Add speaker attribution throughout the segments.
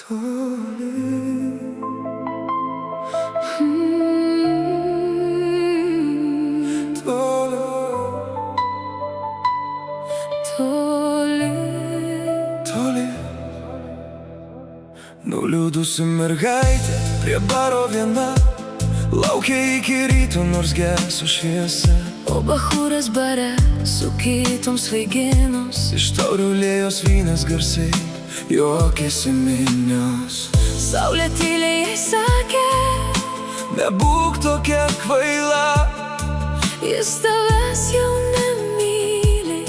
Speaker 1: Toli. Toli.
Speaker 2: Toli.
Speaker 1: Toli. Nuliūdusi mergaitė prie baro viena laukia iki ryto, nors geso šviesa.
Speaker 2: O bachūras bare su kitom svaiginos,
Speaker 1: Iš taurių liejos vynas garsiai, juokėsi minios.
Speaker 2: saulė tyliai jai sakė,
Speaker 1: Nebūk tokia kvaila,
Speaker 2: jis tavęs jau nemyli,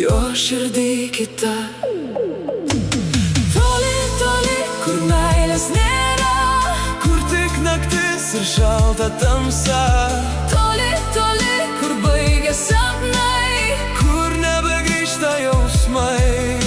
Speaker 1: jo širdį kita.
Speaker 2: toli, toli,
Speaker 1: Kur meilės nėra, kur tik naktis ir šalta tamsa,
Speaker 2: toli, toli, kur baigia sapnai,
Speaker 1: kur nebegrįžta jausmai.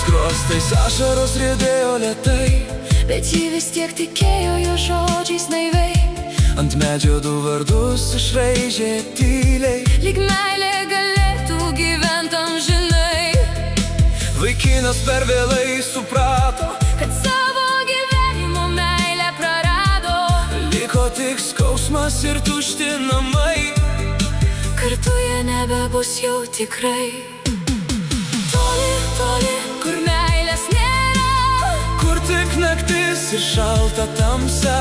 Speaker 1: Skruostais ašaros riedėjo lėtai,
Speaker 2: bet ji vis tiek tikėjo jo žodžiais naiviai.
Speaker 1: ant medžio du vardus išraižė tyliai.
Speaker 2: Lyg meilė galėtų gyvent amžinai,
Speaker 1: Vaikinas per vėlai suprato,
Speaker 2: kad savo gyvenimo meilę prarado.
Speaker 1: liko tik skausmas ir tušti namai.
Speaker 2: Kartu jie nebebus jau tikrai. Toli, toli, kur meilės nėra,
Speaker 1: Kur tik naktis ir šalta tamsa,